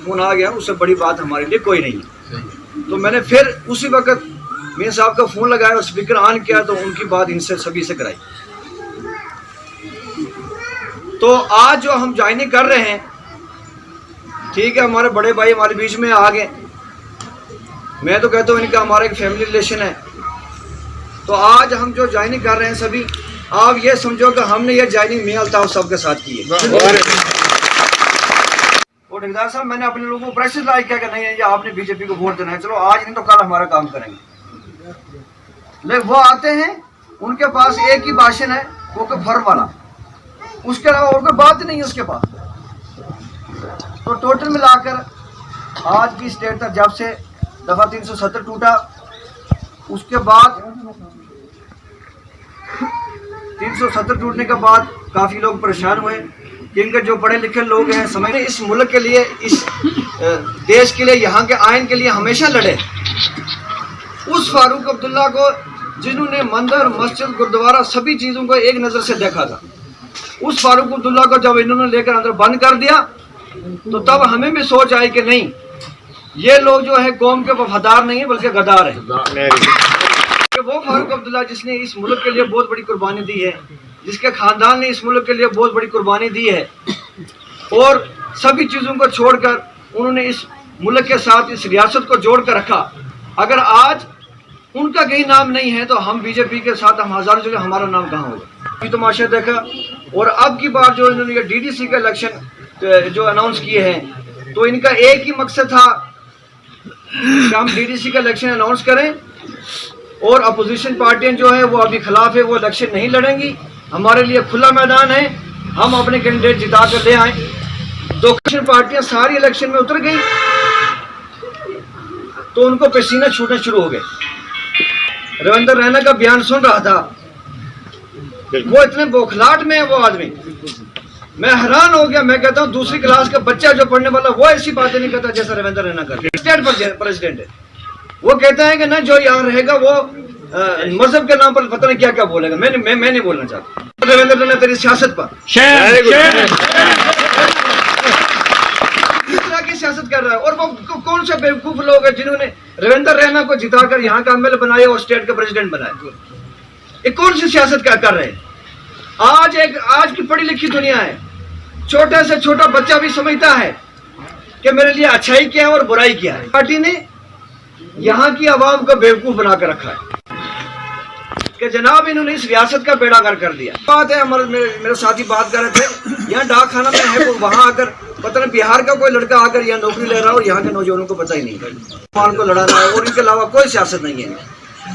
Phone आ गया, उससे बड़ी बात हमारे लिए कोई नहीं है। तो मैंने फिर उसी वक्त मियां साहब का फ़ोन लगाया और स्पीकर ऑन किया तो उनकी बात इनसे सभी से कराई। तो आज जो हम ज्वाइनिंग कर रहे हैं, ठीक है, हमारे बड़े भाई हमारे बीच में आ गए। मैं तो कहता हूँ इनका हमारा एक फैमिली रिलेशन है। तो आज हम जो ज्वाइनिंग कर रहे हैं सभी, आप ये समझो कि हमने ये ज्वाइनिंग मियां अल्ताफ साहब के साथ की है। और ठेकेदार साहब, मैंने अपने लोगों को प्रेशर लाइक किया कि नहीं है, आपने बीजेपी को वोट देना है, चलो आज नहीं तो कल हमारा काम करेंगे। लेकिन वो आते हैं, उनके पास एक ही भाषण है, वो कि फर्म वाला, उसके अलावा और कोई बात नहीं है उसके पास। तो टोटल मिलाकर आज की स्टेट तक जब से दफा 370 टूटा, उसके बाद 370 टूटने के बाद काफ़ी लोग परेशान हुए, जिनके जो पढ़े लिखे लोग हैं समझते इस मुल्क के लिए, इस देश के लिए, यहाँ के आइन के लिए हमेशा लड़े। उस फारूक अब्दुल्ला को जिन्होंने मंदिर, मस्जिद, गुरुद्वारा सभी चीज़ों को एक नज़र से देखा था, उस फारूक अब्दुल्ला को जब इन्होंने लेकर अंदर बंद कर दिया तो तब हमें भी सोच आई कि नहीं, ये लोग जो है कौम के वफादार नहीं है बल्कि गद्दार है। कि वो फारूक अब्दुल्ला जिसने इस मुल्क के लिए बहुत बड़ी कुर्बानी दी है, जिसके खानदान ने इस मुल्क के लिए बहुत बड़ी कुर्बानी दी है, और सभी चीज़ों को छोड़कर उन्होंने इस मुल्क के साथ इस रियासत को जोड़ कर रखा। अगर आज उनका कहीं नाम नहीं है तो हम बीजेपी के साथ हम हज़ारों जगह, हमारा नाम कहाँ होगा। ये तमाशा देखा। और अब की बार जो इन्होंने ये डीडीसी का इलेक्शन जो अनाउंस किए हैं, तो इनका एक ही मकसद था कि हम डीडीसी का इलेक्शन अनाउंस करें और अपोजिशन पार्टियां जो है वो अभी खिलाफ है, वो इलेक्शन नहीं लड़ेंगी। हमारे लिए खुला मैदान है, हम अपने कैंडिडेट जिता कर ले आए। तो अपोजिशन पार्टियां सारी इलेक्शन में उतर गई तो उनको पसीना छूटने शुरू हो गए। रविंद्र रैना का बयान सुन रहा था, वो इतने बौखलाहट में है वो आदमी, मैं हैरान हो गया। मैं कहता हूँ दूसरी क्लास का बच्चा जो पढ़ने वाला वो ऐसी बातें नहीं करता जैसा रविंद्र रैना करता। स्टेट प्रेसिडेंट है, वो कहता है कि ना जो यहाँ रहेगा वो मजहब के नाम पर पता नहीं क्या क्या बोलेगा। मैं नहीं बोलना चाहता। रविंद्र रैना तेरी सियासत पर किस तरह की सियासत कर रहा है, और वो कौन सा बेवकूफ लोग है जिन्होंने रविंद्र रैना को जिताकर यहाँ का एमएलए बनाया और स्टेट का प्रेसिडेंट बनाया। ये कौन सी सियासत कर रहे हैं। आज की पढ़ी लिखी दुनिया है, छोटे से छोटा बच्चा भी समझता है कि मेरे लिए अच्छाई क्या है और बुराई क्या है। पार्टी ने यहाँ की आवाम को बेवकूफ बनाकर रखा है कि जनाब इन्होंने इस रियासत का बेड़ा गर्क कर दिया। बात है, मेरे साथी बात कर रहे थे, यहाँ डाक खाना में है, वहाँ आकर पता नहीं बिहार का कोई लड़का आकर यहाँ नौकरी ले रहा है और यहाँ के नौजवानों को पता ही नहीं मान को लड़ाना है, और इनके अलावा कोई सियासत नहीं है।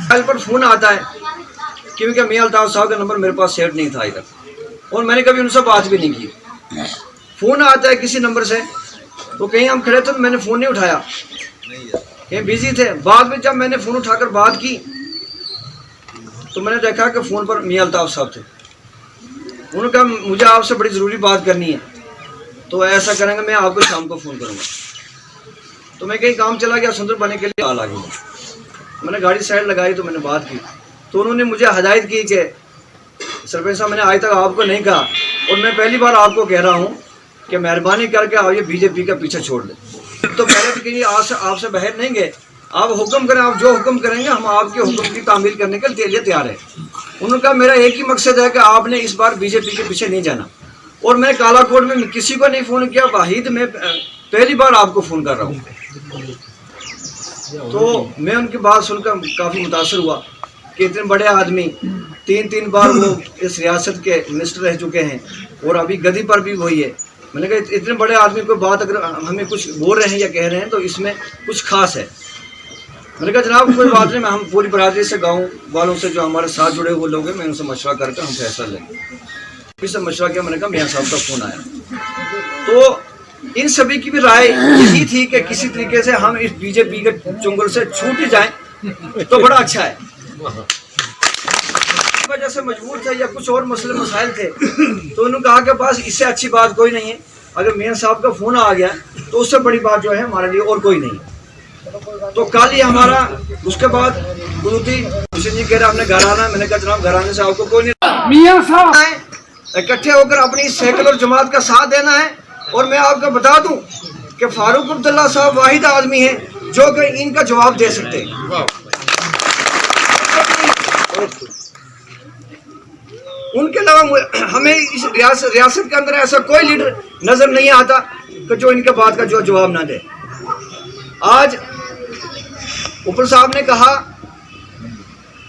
कल पर फोन आता है, क्योंकि मियां अल्ताफ साहब का नंबर मेरे पास सेट नहीं था इधर, और मैंने कभी उनसे बात भी नहीं की। फ़ोन आता है किसी नंबर से, तो कहीं हम खड़े थे तो मैंने फ़ोन नहीं उठाया, कहीं बिजी थे। बाद में जब मैंने फ़ोन उठाकर बात की तो मैंने देखा कि फ़ोन पर मियां अल्ताफ साहब थे। उन्होंने कहा मुझे आपसे बड़ी ज़रूरी बात करनी है, तो ऐसा करेंगे मैं आपको शाम को फ़ोन करूँगा। तो मैं कहीं काम चला गया, सुंदर बनने के लिए आ गया। मैंने गाड़ी साइड लगाई तो मैंने बात की, तो उन्होंने मुझे हदायत की कि सरपंच साहब मैंने आज तक आपको नहीं कहा, और मैं पहली बार आपको कह रहा हूँ कि मेहरबानी करके आप ये बीजेपी का पीछे छोड़ दें। तो पहले तो कहीं आपसे बाहर नहीं गए, आप हुक्म करें, आप जो हुक्म करेंगे हम आपके हुक्म की तामील करने के लिए तैयार है। उन्होंने कहा मेरा एक ही मकसद है कि आपने इस बार बीजेपी के पीछे नहीं जाना। और मैंने कालाकोट में किसी को नहीं फ़ोन किया, वाहिद मैं पहली बार आपको फ़ोन कर रहा हूँ। तो मैं उनकी बात सुनकर काफ़ी मुतासर हुआ कि इतने बड़े आदमी, तीन बार वो इस रियासत के मिनिस्टर रह चुके हैं और अभी गद्दी पर भी वही है। मैंने कहा इतने बड़े आदमी को बात अगर हमें कुछ बोल रहे हैं या कह रहे हैं तो इसमें कुछ खास है। मैंने कहा जनाब कोई बात नहीं, मैं हम पूरी बरादरी से, गाँव वालों से जो हमारे साथ जुड़े हुए लोग हैं, मैं उनसे मशवरा करके हम फैसला लेंगे। फिर से मशवरा किया, मैंने कहा मियां साहब का फ़ोन आया। तो इन सभी की भी राय यही थी कि किसी तरीके से हम इस बीजेपी के चुंगल से छूट जाएं तो बड़ा अच्छा है। वजह से मजबूर थे या कुछ और मसले मसाइल थे, तो उन्होंने कहा कि बस इससे अच्छी बात कोई नहीं है, अगर मियां साहब का फ़ोन आ गया तो उससे बड़ी बात जो है हमारे लिए और कोई नहीं। तो कल ही हमारा उसके बाद कुदरती जी कह रहे हमने घर आना। मैंने कहा जनाब घर आने से आपको कोई नहीं, मियां साहब इकट्ठे होकर अपनी सेकुलर जमात का साथ देना है। और मैं आपको बता दूं कि फारूक अब्दुल्ला साहब वाहिद आदमी है जो कि इनका जवाब दे सकते हैं। उनके अलावा हमें इस रियासत के अंदर ऐसा कोई लीडर नजर नहीं आता कि जो इनके बात का जो जवाब ना दे। आज ऊपर साहब ने कहा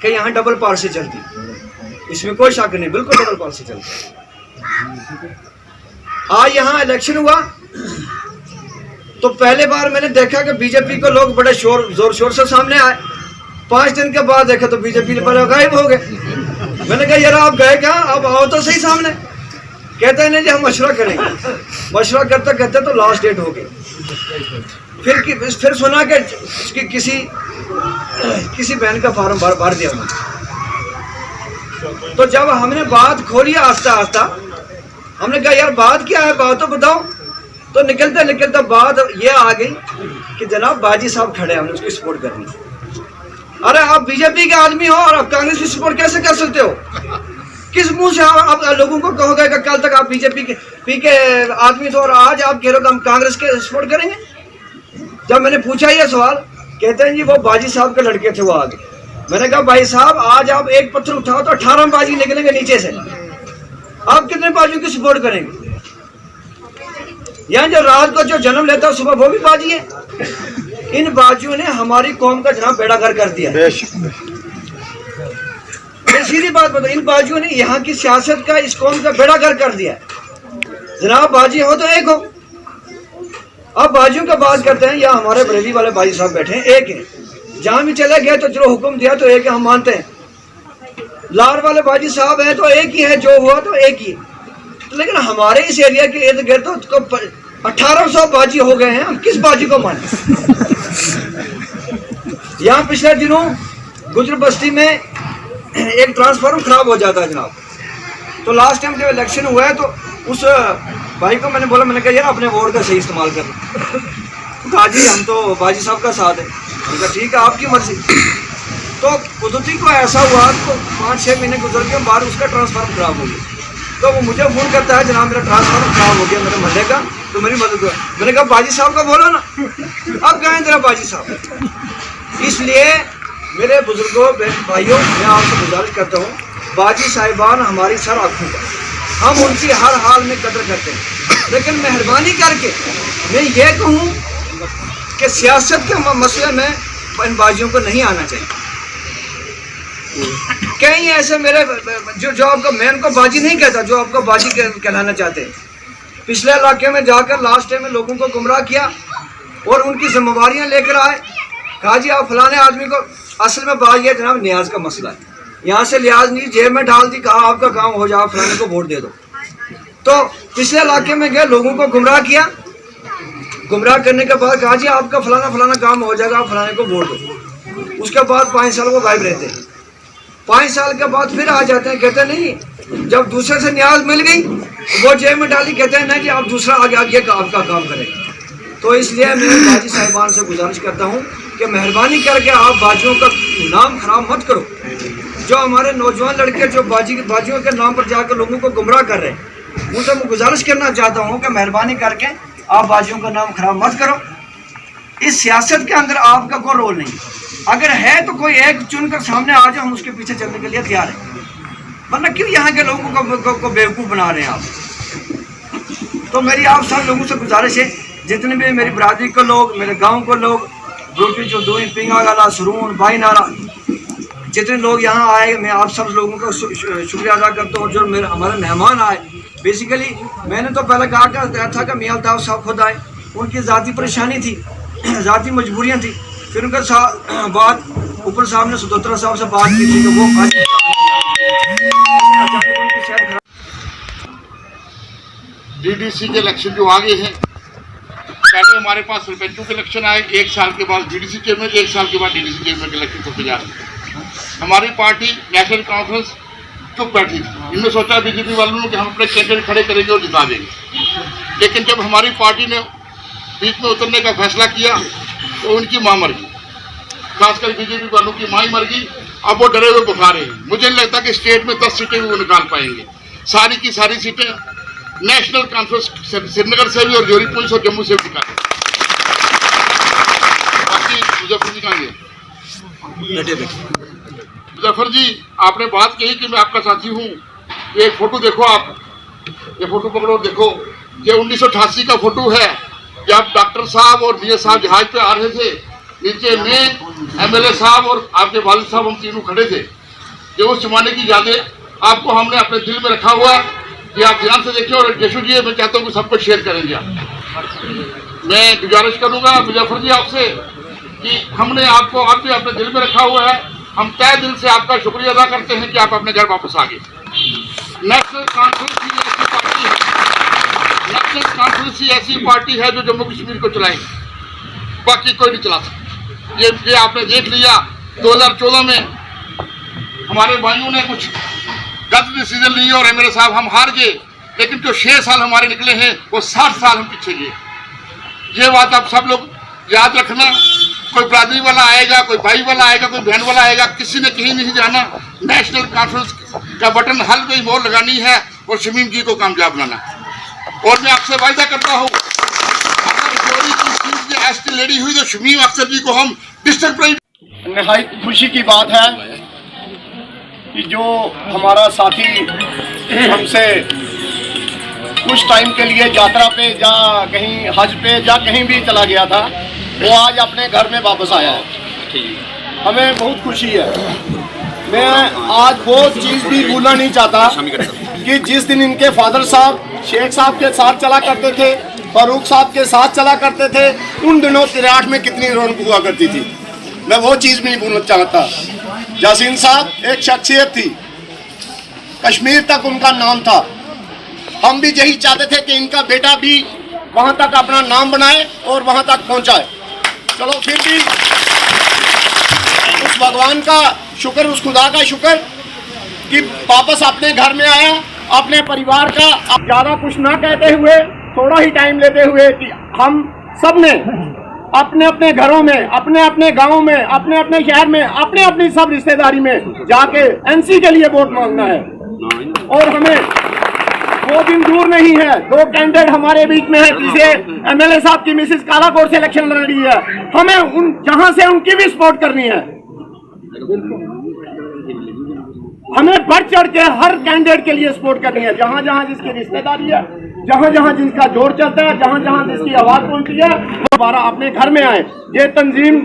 कि यहाँ डबल पॉलिसी चलती, इसमें कोई शक नहीं, बिल्कुल डबल पॉलिसी चलती। आज यहाँ इलेक्शन हुआ तो पहले बार मैंने देखा कि बीजेपी को लोग बड़े जोर शोर से सामने आए। 5 दिन के बाद देखा तो बीजेपी पर गायब हो गए। मैंने कहा यार आप गए क्या, आप आओ तो सही सामने। कहते हैं नहीं जी हम मशवरा करेंगे। मशवरा करते करते तो लास्ट डेट हो गई। फिर सुना कि किसी बहन का फार्म भर दिया उन्होंने। तो जब हमने बात खोली आस्ता आस्ता, हमने कहा यार बात क्या है, बात तो बताओ। तो निकलते निकलते बात ये आ गई कि जनाब बाजी साहब खड़े हैं, हमने उसकी सपोर्ट करनी। अरे आप बीजेपी के आदमी हो और आप कांग्रेस की सपोर्ट कैसे कर सकते हो? किस मुंह से आप लोगों को कहोगे कि कल तक आप बीजेपी के आदमी थे और आज आप कह रहे हो हम कांग्रेस के सपोर्ट करेंगे? जब मैंने पूछा ये सवाल, कहते हैं जी वो बाजी साहब के लड़के थे वो आगे। मैंने कहा भाई साहब आज आप एक पत्थर उठाओ तो 18 बाजी निकलेंगे नीचे से, आप कितने बाजियों की सपोर्ट करेंगे? यहाँ जो रात को जो जन्म लेता है सुबह वो भी बाजी है। इन बाजियों ने हमारी कौम का जनाब बेड़ा गर्क कर दिया। मैं सीधी बात बताऊं, इन बाजियों ने यहाँ की सियासत का, इस कौम का बेड़ा गर्क कर दिया। जनाब बाजी हो तो एक हो। अब बाजियों का बात करते हैं, यहाँ हमारे बरेली वाले बाजी साहब बैठे हैं, एक है। जहाँ भी चले गए तो जो हुक्म दिया तो एक है, हम मानते हैं। लार वाले बाजी साहब है तो एक ही है, जो हुआ तो एक ही। तो लेकिन हमारे इस एरिया के इर्द गिर्द तो 1800 बाजी हो गए हैं, हम किस बाजी को माने? यहाँ पिछले दिनों गुजर बस्ती में एक ट्रांसफार्मर खराब हो जाता है जनाब। तो लास्ट टाइम जब इलेक्शन हुआ है तो उस भाई को मैंने बोला, मैंने कहा यार अपने वोट का सही इस्तेमाल कर। कहा जी हम तो बाजी साहब का साथ है। मैंने कहा ठीक है आपकी मर्जी। तो कुदरती को ऐसा हुआ तो 5-6 महीने गुजर के बाद उसका ट्रांसफार्मर खराब हो गया। तो वो मुझे फ़ोन करता है जनाब मेरा ट्रांसफार्मर खराब हो गया मेरे मोहल्ले का, तो मेरी मदद करो। मैंने कहा बाजी साहब का बोलो ना, अब गए तेरा बाजी साहब। इसलिए मेरे बुजुर्गों भाइयों मैं आपसे गुजारिश करता हूँ, बाजी साहिबान हमारी सर आँखों का, हम उनकी हर हाल में कदर करते हैं। लेकिन मेहरबानी करके मैं ये कहूँ कि सियासत के मसले में इन बाजियों को नहीं आना चाहिए। कई ऐसे मेरे जो आपको, मैं उनको बाजी नहीं कहता, जो आपको बाजी कहलाना चाहते हैं, पिछले इलाके में जाकर लास्ट टाइम में लोगों को गुमराह किया और उनकी जिम्मेवारियां लेकर आए। कहा जी आप फलाने आदमी को, असल में बात यह जनाब न्याज का मसला है। यहाँ से लिहाज नहीं जेब में डाल दी, कहा आपका काम हो जाओ, फलाने को वोट दे दो। तो पिछले इलाके में गए, लोगों को गुमराह किया। गुमराह करने के बाद कहा जी आपका फलाना काम हो जाएगा, आप फलाने को वोट दो। उसके बाद 5 साल वो गायब रहते हैं। 5 साल के बाद फिर आ जाते हैं, कहते हैं नहीं, जब दूसरे से न्याज मिल गई वो जेब में डाली, कहते हैं नहीं जी आप दूसरा आगे आपका काम करें। तो इसलिए मैं बाजी साहिबान से गुजारिश करता हूँ कि मेहरबानी करके आप बाजियों का नाम खराब मत करो। जो हमारे नौजवान लड़के जो बाजियों के नाम पर जाकर लोगों को गुमराह कर रहे हैं, उनसे मैं गुजारिश करना चाहता हूँ कि मेहरबानी करके आप बाजियों का नाम खराब मत करो। इस सियासत के अंदर आपका कोई रोल नहीं, अगर है तो कोई एक चुनकर सामने आ जाए, हम उसके पीछे चलने के लिए तैयार हैं। वरना क्यों यहाँ के लोगों को बेवकूफ़ बना रहे हैं आप? तो मेरी आप सब लोगों से गुजारिश है, जितने भी मेरी बरादरी के लोग, मेरे गांव के लोग, रोटी जो दूई पिंगा गाला सरून भाई नारा, जितने लोग यहाँ आए, मैं आप सब लोगों का शुक्रिया अदा करता हूँ। जो मेरे हमारे मेहमान आए, बेसिकली मैंने तो पहले कहा था कि मियां अल्ताफ़ साहब खुद आए, उनकी ज़ाती परेशानी थी, ज़ाती मजबूरियाँ थी। फिर उनके साथ बात ऊपर साहब ने सुदोत्रा साहब से बात की थी कि वो डीडीसी के इलेक्शन जो आगे हैं, पहले हमारे पास सरपंचों के इलेक्शन आए, 1 साल के बाद डीडीसी चेयरमैन, 1 साल के बाद डीडीसी चेयरमैन के इलेक्शन होते जा रहे हैं। हमारी पार्टी नेशनल कॉन्फ्रेंस चुप बैठी थी, इनमें सोचा बीजेपी वालों ने कि हम अपने कैंडिडेट खड़े करेंगे और जिता देंगे। लेकिन जब हमारी पार्टी ने बीच में उतरने का फैसला किया तो उनकी माँ मर गई, खासकर बीजेपी वालों की माँ ही मर गई। अब वो डरे हुए बुखारे हैं। मुझे नहीं लगता कि स्टेट में 10 सीटें भी वो निकाल पाएंगे। सारी की सारी सीटें नेशनल कॉन्फ्रेंस श्रीनगर से भी और जोरी पुलिस और जम्मू से भी निकालेंगे। मुजफ्फर जी, आपने बात कही कि मैं आपका साथी हूँ। ये फोटो देखो आप, ये फोटो पकड़ो, देखो ये 1988 का फोटो है जब डॉक्टर साहब और मियां साहब जहाज पे आ रहे थे। नीचे में एमएलए साहब और आपके वालिद साहब, हम तीनों खड़े थे। ये उस जमाने की यादें आपको हमने अपने दिल में रखा हुआ है कि आप ध्यान से देखें। और जशु जी, मैं चाहता हूँ कि सबको शेयर करेंगे आप। मैं गुजारिश करूंगा मुजफ्फर जी आपसे कि हमने आपको आप भी अपने दिल में रखा हुआ है। हम तय दिल से आपका शुक्रिया अदा करते हैं कि आप अपने घर वापस आ गए। नेशनल कॉन्फ्रेंस ही ऐसी पार्टी है, नेशनल कॉन्फ्रेंस ही ऐसी पार्टी है जो जम्मू कश्मीर को चलाएगी, बाकी कोई नहीं चला सकता। ये आपने देख लिया 2014 में हमारे भाइयों ने कुछ गलत डिसीजन लिए और एमएलए साहब हम हार गए, लेकिन जो 6 साल हमारे निकले हैं वो 60 साल हम पीछे गए। ये बात आप सब लोग याद रखना। कोई बरादरी वाला आएगा, कोई भाई वाला आएगा, कोई बहन वाला आएगा, किसी ने कहीं नहीं जाना। नेशनल कॉन्फ्रेंस का बटन हल कोई मोर लगानी है और शमीम जी को कामयाब बनाना। और मैं आपसे वायदा करता हूँ, अगर चोरी की सीट में एसटी लेडी हुई तो शमीम अख्तर जी को हम डिस्ट्रिक्ट प्रेसिडेंट। निहायत खुशी की बात है कि जो हमारा साथी हमसे कुछ टाइम के लिए यात्रा पे या कहीं हज पे या कहीं भी चला गया था, वो आज अपने घर में वापस आया है। हमें बहुत खुशी है। मैं आज वो चीज़ भी भूलना नहीं चाहता कि जिस दिन इनके फादर साहब शेख साहब के साथ चला करते थे, फारूक साहब के साथ चला करते थे, उन दिनों 63 में कितनी रौनक हुआ करती थी। मैं वो चीज़ भी नहीं भूलना चाहता। यासीन साहब एक शख्सियत थी, कश्मीर तक उनका नाम था। हम भी यही चाहते थे कि इनका बेटा भी वहाँ तक अपना नाम बनाए और वहाँ तक पहुँचाए। चलो फिर भी उस भगवान का शुक्र, उस खुदा का शुक्र कि वापस अपने घर में आया, अपने परिवार का। अब ज़्यादा कुछ ना कहते हुए, थोड़ा ही टाइम लेते हुए कि हम सब ने अपने अपने घरों में, अपने अपने गाँव में, अपने अपने शहर में, अपने अपनी सब रिश्तेदारी में जाके एनसी के लिए वोट मांगना है। और हमें वो दिन दूर नहीं है। 2 कैंडिडेट हमारे बीच में है, जिसे एमएलए साहब की मिसेस कालाकोट से इलेक्शन लड़ रही है। हमें उन जहां से उनकी भी सपोर्ट करनी है। हमें बढ़ चढ़ के हर कैंडिडेट के लिए सपोर्ट करनी है। जहां जहां जिसकी रिश्तेदारी है, जहां जहां जिसका जोर चलता है, जहां जहां जिसकी आवाज पहुंचती है, वो दोबारा अपने घर में आए। ये तंजीम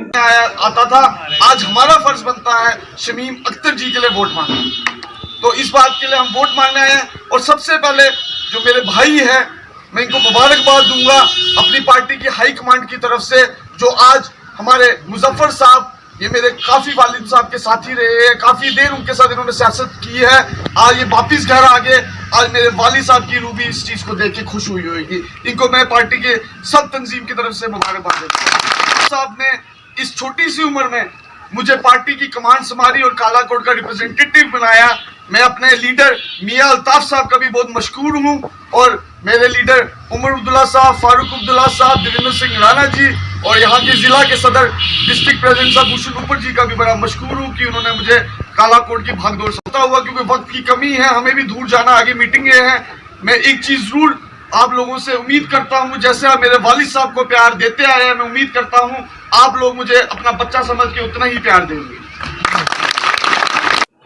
आता था, आज हमारा फर्ज बनता है शमीम अख्तर जी के लिए वोट मांगना। तो इस बात के लिए हम वोट मांगने आए हैं। और सबसे पहले जो मेरे भाई हैं, मैं इनको मुबारकबाद दूंगा अपनी पार्टी की हाई कमांड की तरफ से, जो आज हमारे मुजफ्फर साहब, ये मेरे काफ़ी वालिद साहब के साथी रहे हैं, काफ़ी देर उनके साथ इन्होंने सियासत की है। आज ये वापिस घर आ गए। आज मेरे वालिद साहब की रूह भी इस चीज़ को देख के खुश हुई होगी। इनको मैं पार्टी के सब तंजीम की तरफ से मुबारकबाद देता हूँ। साहब ने इस छोटी सी उम्र में मुझे पार्टी की कमांड संभाली और कालाकोट का रिप्रेजेंटेटिव बनाया। मैं अपने लीडर मियां अल्ताफ साहब का भी बहुत मशकूर हूँ, और मेरे लीडर उमर अब्दुल्ला साहब, फारूक अब्दुल्ला साहब, देवेंद्र सिंह राणा जी, और यहाँ के जिला के सदर डिस्ट्रिक्ट प्रेसिडेंट साहब भूषण ऊपर जी का भी बड़ा मशकूर हूँ कि उन्होंने मुझे कालाकोट की भागदौड़ सकता हुआ, क्योंकि वक्त की कमी है, हमें भी दूर जाना, आगे मीटिंगें हैं। मैं एक चीज़ जरूर आप लोगों से उम्मीद करता हूँ, जैसे आप मेरे वालिद साहब को प्यार देते आए हैं, मैं उम्मीद करता हूँ आप लोग मुझे अपना बच्चा समझ के उतना ही प्यार देंगे।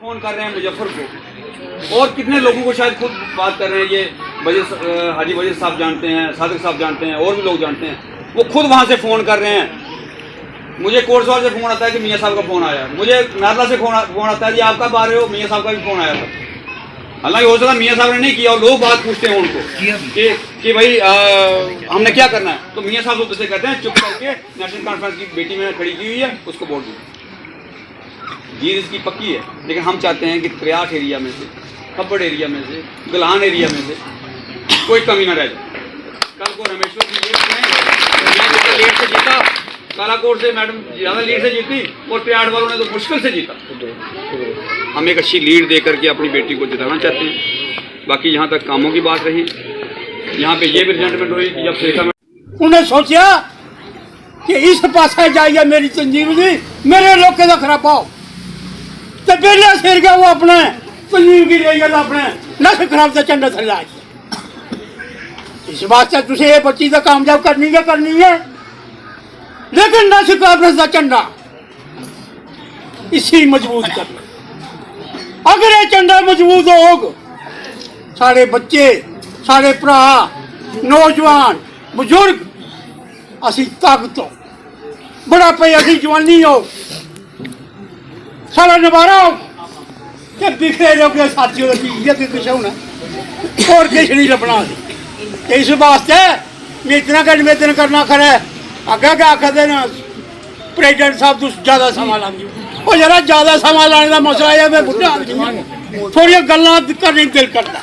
फोन कर रहे हैं मुजफ्फर को, और कितने लोगों को शायद खुद बात कर रहे हैं। ये हाजी वजीर साहब जानते हैं, सादिक साहब जानते हैं, और भी लोग जानते हैं। वो खुद वहाँ से फ़ोन कर रहे हैं। मुझे कोटसवाल से फ़ोन आता है कि मियाँ साहब का फ़ोन आया। मुझे नारला से फ़ोन आता है कि आप कब आ रहे हो, मियाँ साहब का भी फ़ोन आया था। हालांकि हो सकता मियाँ साहब ने नहीं किया, और लोग बात पूछते हैं उनको कि भाई हमने क्या करना है। तो मियाँ साहब तो कहते हैं चुप करके नेशनल कॉन्फ्रेंस की बेटी में खड़ी की हुई है, उसको वोट दो। जीत इसकी पक्की है, लेकिन हम चाहते हैं कि त्रियाठ एरिया में से, खब्बड़ एरिया में से, गलहान एरिया में से कोई कमी ना रह जाए। कल को रमेश्वर की लेट से जीता, कालाकोट से मैडम ज़्यादा लीड से जीती, और त्रियाठ वालों ने तो मुश्किल से जीता। हम एक अच्छी लीड दे करके अपनी बेटी को जिताना चाहते हैं। बाकी यहाँ तक कामों की बात रही, यहाँ पे ये भी रिजल्टमेंट हुई कि जब शेखा में उन्हें सोचा कि इस पासे जाइए मेरी संजीवनी, मेरे लोग का खराब हो तो बेला सिर गया वो अपने संजीव की रही अपने नश खराब से चंडा थल्ला। इस वास्ते तुझे ये बच्ची तो कामयाब करनी है, लेकिन नश खराब का चंडा इसी मजबूत करना। अगर ये झंडा मजबूत होग, साढ़े बच्चे, साढ़े भरा, नौजवान, बुजुर्ग, असी ताकत हो, बुढ़ापे असी जवानी हो, सारा नबारा हो, ते बिखरे रहोगे साथियों की कुछ होना और किश नहीं लभना। इस वास्ते निवेदन का निवेदन करना खरा है। अगर क्या आखते न प्रेजिडेंट साहब तुम ज्यादा समा लागे, वो जरा ज्यादा समा लाने का मसला है, मैं बुढ़ा आदमी थोड़ी गल्लां करने दिल करता।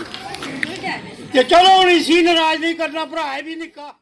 चलो हूँ इसी नाराज नहीं करना, भरा है भी निक्का।